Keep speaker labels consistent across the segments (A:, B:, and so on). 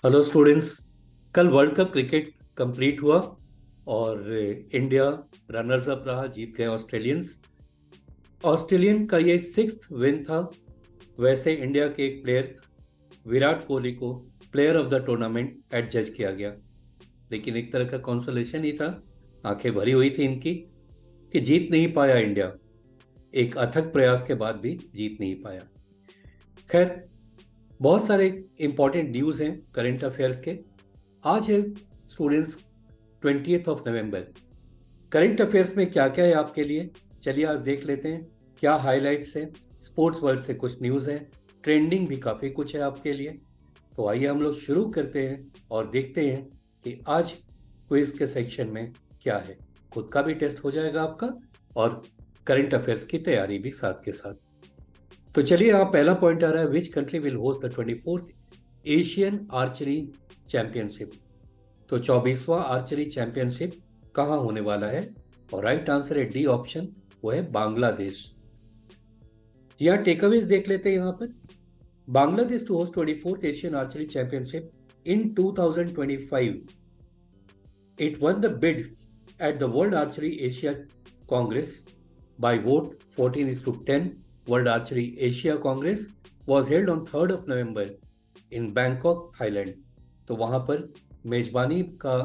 A: Hello students. कल world cup cricket complete हुआ और इंडिया रनर्स अप रहा, जीत गए ऑस्ट्रेलियंस। ऑस्ट्रेलियन का ये सिक्स्थ विन था। वैसे इंडिया के एक प्लेयर विराट कोहली को प्लेयर ऑफ द टूर्नामेंट एडजज किया गया, लेकिन एक तरह का कंसोलेशन ही था। आंखें भरी हुई थी इनकी कि जीत नहीं पाया इंडिया, एक अथक प्रयास के बाद भी जीत नहीं पाया। खैर, बहुत सारे इंपॉर्टेंट न्यूज़ हैं करंट अफेयर्स के। आज है students 20th of November। Current affairs में क्या क्या है आपके लिए, चलिए आज देख लेते हैं क्या हाइलाइट्स हैं। स्पोर्ट्स वर्ल्ड से कुछ न्यूज़ है, ट्रेंडिंग भी काफ़ी कुछ है आपके लिए। तो आइए हम लोग शुरू करते हैं और देखते हैं कि आज क्विज के सेक्शन में क्या है। खुद का भी टेस्ट हो जाएगा आपका और करंट अफेयर्स की तैयारी भी साथ के साथ। तो चलिए, आप पहला पॉइंट आ रहा है, which country will host the 24th Asian archery championship. तो 24वां आर्चरी चैंपियनशिप कहाँ होने वाला है? और राइट आंसर है डी ऑप्शन, वो है बांग्लादेश। जी हाँ, टेकअवेज देख लेते हैं यहाँ पर। Bangladesh to host 24th Asian archery championship in 2025। It won the bid at the World Archery Asia Congress by vote 14:10. World Archery Asia Congress was held on 3rd of November in Bangkok, Thailand. तो वहाँ पर मेजबानी का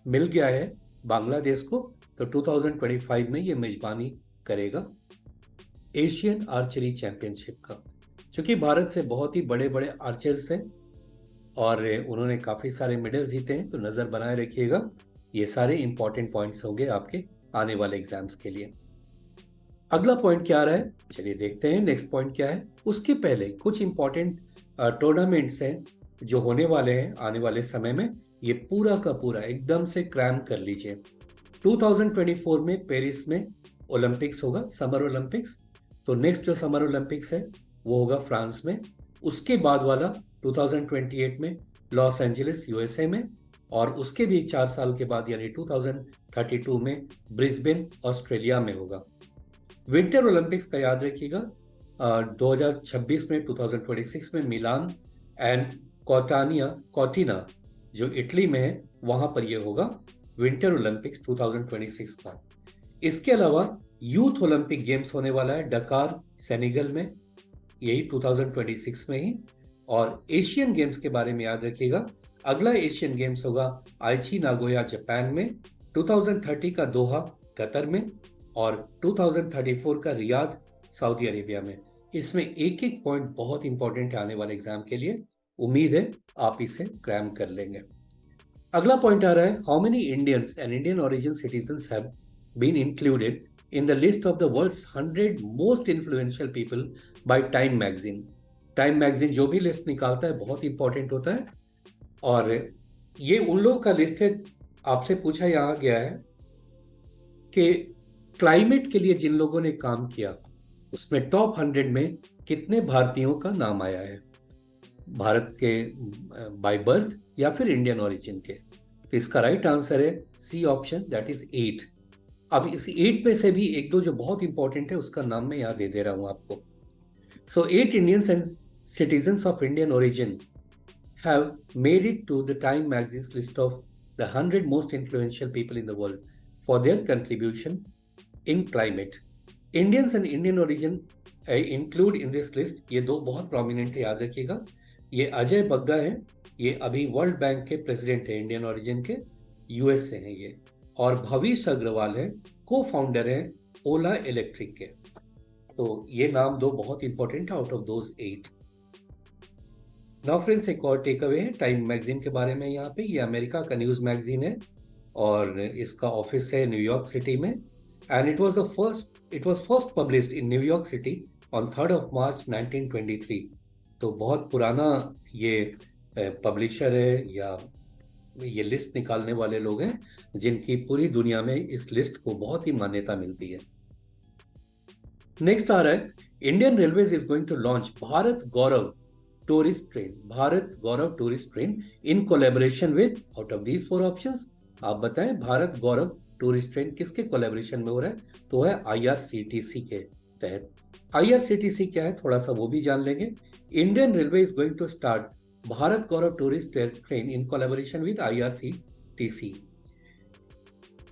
A: मिल गया है बांग्लादेश को। तो 2025 में ये मेजबानी करेगा एशियन आर्चरी चैंपियनशिप का। क्योंकि भारत से बहुत ही बड़े बड़े आर्चर्स हैं और उन्होंने काफ़ी सारे मेडल जीते हैं, तो नज़र बनाए रखिएगा। ये सारे इंपॉर्टेंट पॉइंट्स होंगे आपके आने वाले एग्जाम्स के लिए। अगला पॉइंट क्या आ रहा है, चलिए देखते हैं नेक्स्ट पॉइंट क्या है। उसके पहले कुछ इंपॉर्टेंट टूर्नामेंट्स हैं जो होने वाले हैं आने वाले समय में। ये पूरा का पूरा एकदम से क्रैम कर लीजिए। 2024 में पेरिस में ओलंपिक्स होगा, समर ओलंपिक्स। तो नेक्स्ट जो समर ओलंपिक्स है वो होगा फ्रांस में। उसके बाद वाला 2028 में लॉस एंजलिस यूएसए में, और उसके भी 4 साल के बाद यानी 2032 में ब्रिस्बेन ऑस्ट्रेलिया में होगा। विंटर ओलंपिक्स का याद रखिएगा 2026 में, 2026 में मिलान एंड कॉटिना जो इटली में है वहां पर यह होगा विंटर ओलंपिक्स 2026 का। इसके अलावा यूथ ओलंपिक गेम्स होने वाला है डकार सेनेगल में, यही 2026 में ही। और एशियन गेम्स के बारे में याद रखिएगा, अगला एशियन गेम्स होगा आइची नागोया जापान में, 2030 का दोहा कतर में, और 2034 का रियाद सऊदी अरेबिया में। इसमें एक एक पॉइंट बहुत इंपॉर्टेंट है आने वाले एग्जाम के लिए। उम्मीद है आप इसे क्रैम कर लेंगे। अगला पॉइंट आ रहा है, how many Indians and Indian origin citizens have been included in the list of the world's 100 most influential people by Time magazine. Time magazine जो भी लिस्ट निकालता है बहुत इंपॉर्टेंट होता है, और ये उन लोगों का लिस्ट है। आपसे पूछा यहाँ गया है कि क्लाइमेट के लिए जिन लोगों ने काम किया उसमें टॉप 100 में कितने भारतीयों का नाम आया है, भारत के बाय बर्थ या फिर इंडियन ओरिजिन के। तो इसका राइट आंसर है सी ऑप्शन, दैट इज 8। अब इस 8 में से भी एक दो जो बहुत इंपॉर्टेंट है उसका नाम मैं यहाँ दे दे रहा हूँ आपको। सो 8 Indians and citizens of Indian origin have made it to the Time magazine's list of the 100 most influential people in the world for their contribution in climate. Indians and Indian origin include in this list, ये दो बहुत prominent है, याद रखिएगा। ये अजय बग्गा है, ये अभी वर्ल्ड बैंक के प्रेसिडेंट है इंडियन ओरिजिन के, यूएस से हैं ये। और भविष अग्रवाल है, को फाउंडर है ओला इलेक्ट्रिक के। तो ये नाम दो बहुत इंपॉर्टेंट है out of those 8। Now friends, एक और टेक अवे है टाइम मैगजीन के बारे में। यहाँ पे ये अमेरिका का न्यूज़ मैगजीन है और इसका ऑफिस है न्यूयॉर्क सिटी में। And it was first published in New York city on 3rd of March 1923। तो बहुत पुराना ये पब्लिशर है, या ये लिस्ट निकालने वाले लोग हैं जिनकी पूरी दुनिया में इस लिस्ट को बहुत ही मान्यता मिलती है। नेक्स्ट आ रहा है, Indian Railways is going to launch Bharat Gaurav tourist train. Bharat Gaurav tourist train in collaboration with, out of these 4 options आप बताएं भारत गौरव टूरिस्ट ट्रेन किसके कोलैबोरेशन में हो रहा है? तो है आईआरसीटीसी के तहत। आईआरसीटीसी क्या है थोड़ा सा वो भी जान लेंगे। Indian Railway is going to start Bharat Gaurav Tourist Train in collaboration with IRCTC.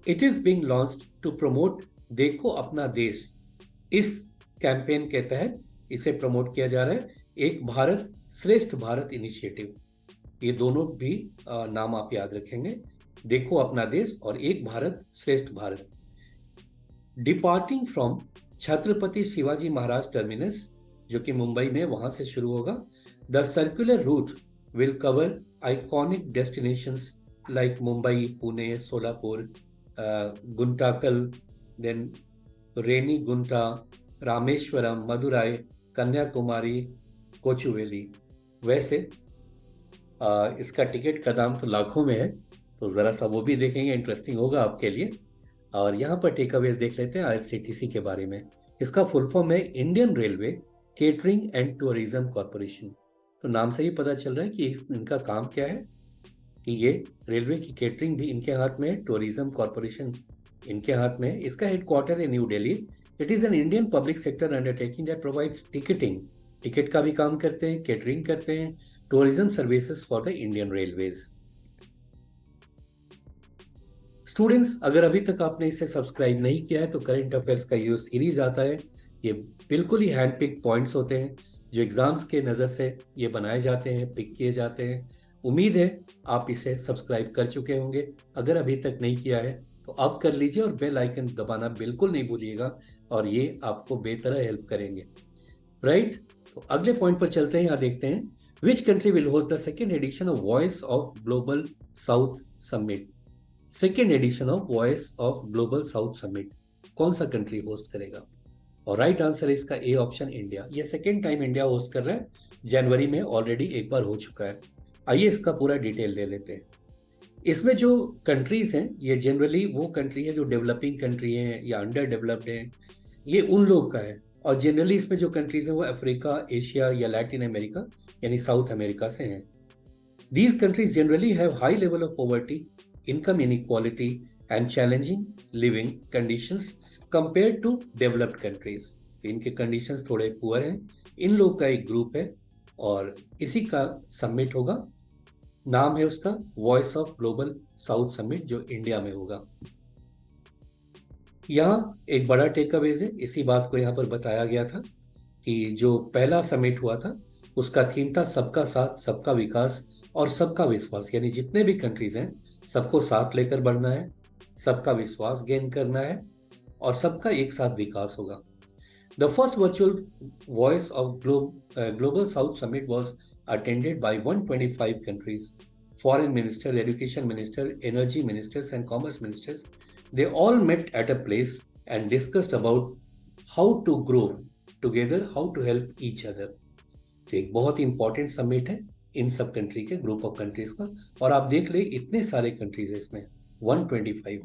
A: It is being launched to promote देखो अपना देश. इस कैंपेन के तहत इसे प्रमोट किया जा रहा है. एक भारत श्रेष्ठ भारत इनिशिएटिव. ये दोनों भी नाम आप याद रखेंगे. देखो अपना देश और Ek Bharat Shreshtha Bharat. Departing from Chhatrapati Shivaji Maharaj terminus, जो कि मुंबई में, वहां से शुरू होगा. The circular route will cover iconic destinations like Mumbai, Pune, Solapur, Guntakal, then Renigunta, Rameswaram, Madurai, Kanyakumari, Kochuveli. वैसे इसका टिकट का दाम तो लाखों में है, तो ज़रा सा वो भी देखेंगे, इंटरेस्टिंग होगा आपके लिए. और यहाँ पर टेकअवेज देख लेते हैं IRCTC के बारे में. इसका फुल फॉर्म है Indian railway catering and tourism corporation. तो नाम से ही पता चल रहा है कि इनका काम क्या है, कि ये रेलवे की केटरिंग भी इनके हाथ में है, टूरिज्म कॉरपोरेशन इनके हाथ में है. इसका हेडक्वार्टर है new Delhi. It is an Indian public sector undertaking that provides ticketing, ticket का भी काम करते हैं, केटरिंग करते हैं, tourism services for the Indian railways. Students, अगर अभी तक आपने इसे सब्सक्राइब नहीं किया है तो करंट अफेयर्स का ये सीरीज आता है. ये बिल्कुल ही हैंड पिक पॉइंट्स होते हैं जो एग्जाम्स के नज़र से ये बनाए जाते हैं, पिक किए जाते हैं. उम्मीद है आप इसे सब्सक्राइब कर चुके होंगे. अगर अभी तक नहीं किया है तो अब कर लीजिए और बेल आइकन दबाना बिल्कुल नहीं भूलिएगा, और ये आपको बेहतर हेल्प करेंगे. राइट, तो अगले पॉइंट पर चलते हैं. यहाँ देखते हैं, which country will host the second edition of voice of Global South summit. Second edition of voice of Global South summit कौन सा कंट्री होस्ट करेगा? और राइट आंसर है इसका ए ऑप्शन, इंडिया. ये सेकेंड टाइम इंडिया होस्ट कर रहा है. जनवरी में ऑलरेडी एक बार हो चुका है. आइए इसका पूरा डिटेल ले लेते हैं. इसमें जो कंट्रीज हैं ये जनरली वो कंट्री है जो डेवलपिंग कंट्री हैं या अंडर डेवलप्ड हैं, ये उन लोग का है. और जनरली इसमें जो कंट्रीज हैं वो अफ्रीका, एशिया या लैटिन अमेरिका यानी साउथ अमेरिका से हैं. These countries generally have high level of poverty, income inequality and challenging living conditions compared to developed countries. इनके conditions थोड़े पुअर हैं. इन लोग का एक ग्रुप है और इसी का समिट होगा. नाम है उसका voice of Global South summit, जो इंडिया में होगा. यहाँ एक बड़ा टेकअवेज है. इसी बात को यहाँ पर बताया गया था कि जो पहला समिट हुआ था उसका थीम था सबका साथ, सबका विकास और सबका विश्वास. यानी जितने भी कंट्रीज हैं सबको साथ लेकर बढ़ना है, सबका विश्वास गेन करना है और सबका एक साथ विकास होगा. The first virtual Voice of Global South Summit was attended by 125 countries. Foreign minister, education minister, energy ministers and commerce ministers, they all met at a place and discussed about how to grow together, how to help each other. तो एक बहुत ही important summit है इन सब country के, group of countries का. और आप देख ले इतने सारे कंट्रीज है इसमें, 125.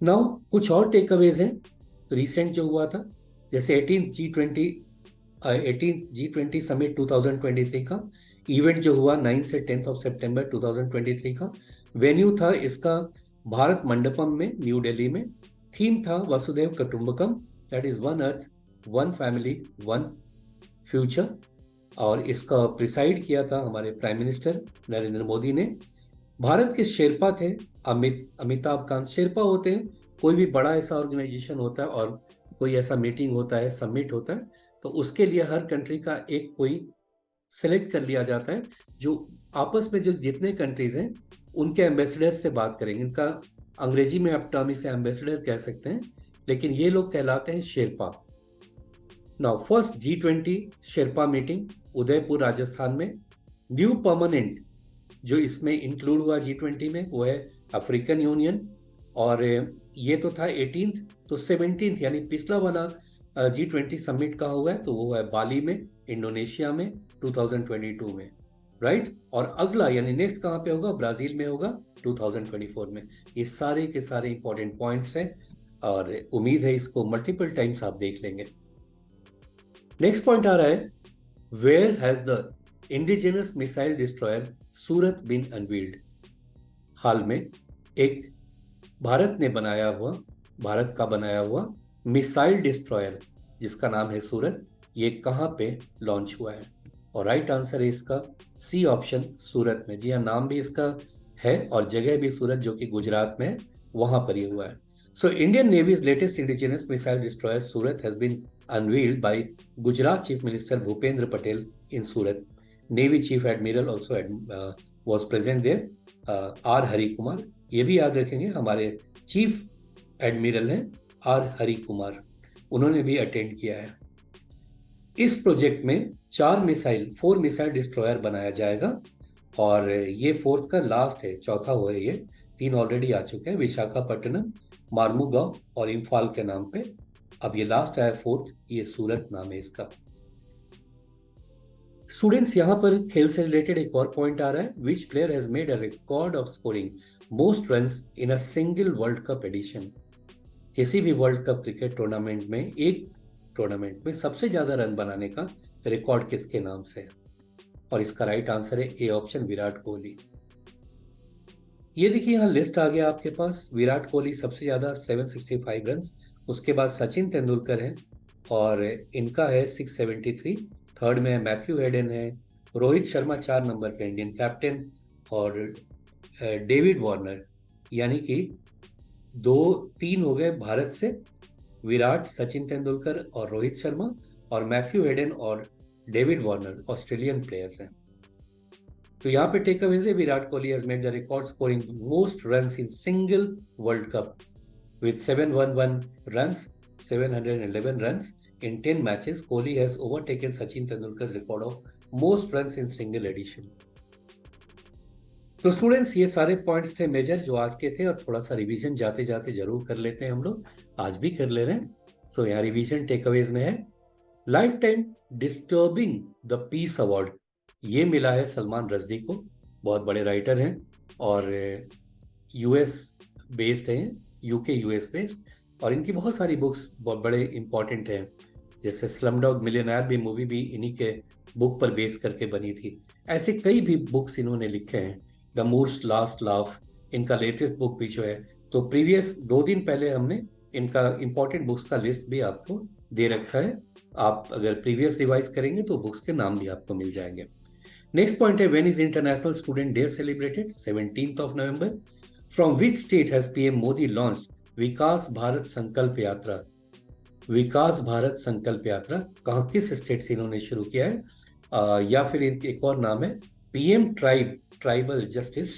A: नाउ कुछ और टेकअवेज हैं रिसेंट जो हुआ था, जैसे 18th G20 समिट 2023 का इवेंट जो हुआ 9 से 10 ऑफ सितंबर 2023 का. वेन्यू था इसका भारत मंडपम में, न्यू दिल्ली में. थीम था वसुधैव कुटुंबकम, that is one earth, one family, one future. और इसका प्रिसाइड किया था हमारे प्राइम मिनिस्टर नरेंद्र मोदी ने. भारत के शेरपा थे अमिताभ कांत. शेरपा होते हैं, कोई भी बड़ा ऐसा ऑर्गेनाइजेशन होता है और कोई ऐसा मीटिंग होता है, समिट होता है, तो उसके लिए हर कंट्री का एक कोई सेलेक्ट कर लिया जाता है जो आपस में जो जितने कंट्रीज हैं उनके एम्बेसडर से बात करेंगे. इनका अंग्रेजी में आप टर्म इसे एम्बेसडर कह सकते हैं, लेकिन ये लोग कहलाते हैं Sherpa. Now first G20 Sherpa meeting Udaipur Rajasthan में. न्यू परमानेंट जो इसमें इंक्लूड हुआ G20 में वो है अफ्रीकन यूनियन. और ये तो था 18th, तो 17th यानी पिछला वाला G20 समिट कहाँ हुआ है तो वो है बाली में, इंडोनेशिया में 2022 में. राइट, और अगला यानी नेक्स्ट कहाँ पे होगा? ब्राजील में होगा 2024 में. ये सारे के सारे इंपॉर्टेंट पॉइंट्स हैं और उम्मीद है इसको मल्टीपल टाइम्स आप देख लेंगे. नेक्स्ट पॉइंट आ रहा है, where has the indigenous missile destroyer Surat been unveiled. हाल में एक भारत का बनाया हुआ मिसाइल डिस्ट्रॉयर जिसका नाम है सूरत, ये कहाँ पे लॉन्च हुआ है? और राइट आंसर है इसका सी ऑप्शन, सूरत में। जी हाँ, नाम भी इसका है और जगह भी सूरत, जो कि गुजरात में है, वहां पर ये हुआ है। So Indian Navy's latest indigenous missile destroyer Surat has been unveiled by Gujarat chief minister Bhupendra Patel in Surat. Navy chief admiral also was present there, R Hari Kumar. ये भी याद रखेंगे, हमारे चीफ एडमिरल हैं आर हरि कुमार, उन्होंने भी अटेंड किया है। इस प्रोजेक्ट में 4 मिसाइल डिस्ट्रॉयर बनाया जाएगा और ये फोर्थ का लास्ट है, चौथा हुआ है ये। 3 ऑलरेडी आ चुके हैं, विशाखापट्टनम, मार्मुगांव और इम्फाल के नाम पे। अब ये लास्ट आया फोर्थ, ये सूरत नाम है इसका। स्टूडेंट्स, यहाँ पर खेल से रिलेटेड एक और पॉइंट आ रहा है। Which player has made a record of scoring most runs in a single World Cup edition. किसी भी वर्ल्ड कप क्रिकेट टूर्नामेंट में, एक टूर्नामेंट में सबसे ज्यादा रन बनाने का रिकॉर्ड किसके नाम से है? और इसका राइट आंसर है ए ऑप्शन, विराट कोहली। ये देखिए यहाँ लिस्ट आ गया आपके पास। विराट कोहली सबसे ज्यादा 765 रन, उसके बाद सचिन तेंदुलकर है और इनका है 673। थर्ड में मैथ्यू हेडन है, रोहित शर्मा 4 नंबर पे इंडियन कैप्टन, और डेविड वार्नर, यानी कि 2-3 हो गए भारत से, विराट, सचिन तेंदुलकर और रोहित शर्मा, और मैथ्यू हेडन और डेविड वार्नर ऑस्ट्रेलियन प्लेयर्स हैं। तो यहाँ पे टेक अवे से Virat Kohli has made the record scoring most runs in single World cup with 711 runs, 711 runs in 10 matches. Kohli has overtaken Sachin Tendulkar's record of most runs in single edition. तो students, ये सारे points थे major जो आज के थे, और थोड़ा सा रिवीजन जाते जाते जरूर कर लेते हैं हम लोग, आज भी कर ले रहे हैं। सो यहाँ रिवीजन टेकअवेज में है, life time disturbing the peace award ये मिला है सलमान रश्दी को। बहुत बड़े राइटर हैं और यूएस बेस्ड हैं, यूके यूएस बेस्ड, और इनकी बहुत सारी बुक्स बहुत बड़े इंपॉर्टेंट हैं। जैसे स्लमडॉग मिलियनेयर भी मूवी भी इन्हीं के बुक पर बेस करके बनी थी। ऐसे कई भी बुक्स इन्होंने लिखे हैं। द मूर्स लास्ट लाफ, इनका लेटेस्ट बुक भी जो है, तो प्रीवियस 2 दिन पहले हमने इनका इंपॉर्टेंट बुक्स का लिस्ट भी आपको दे रखा है। आप अगर प्रीवियस रिवाइज करेंगे तो बुक्स के नाम भी आपको मिल जाएंगे। नेक्स्ट पॉइंट है, when is international student day celebrated? 17th of November. From which state has PM Modi launched विकास भारत संकल्प यात्रा? विकास भारत संकल्प यात्रा कहाँ, किस स्टेट से इन्होंने शुरू किया है? या फिर एक और नाम है पीएम ट्राइबल जस्टिस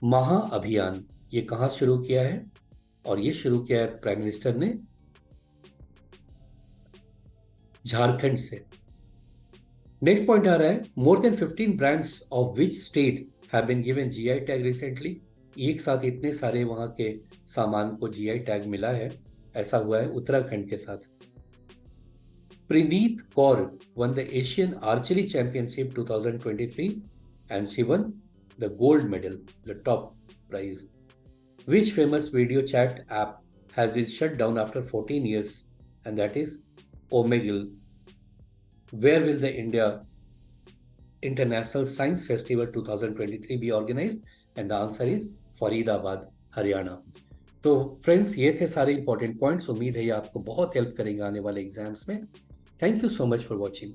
A: महाअभियान। ये कहाँ शुरू किया है? और ये शुरू किया है प्राइम मिनिस्टर ने झारखंड से। नेक्स्ट पॉइंट आ रहा है, more than 15 brands of which state have been given GI tag recently? एक साथ इतने सारे वहां के सामान को जीआई टैग मिला है, ऐसा हुआ है उत्तराखंड के साथ। प्रीनीत Kaur won the Asian Archery Championship 2023 and she won the gold medal, the top prize. Which famous video chat app has been shut down after 14 years? And that is Omegle. Where will the India International Science Festival 2023 be organized? And the answer is Faridabad, Haryana. तो friends, ये थे सारे important points. उम्मीद है ये आपको बहुत help करेंगे आने वाले एग्जाम्स में। Thank you so much for watching.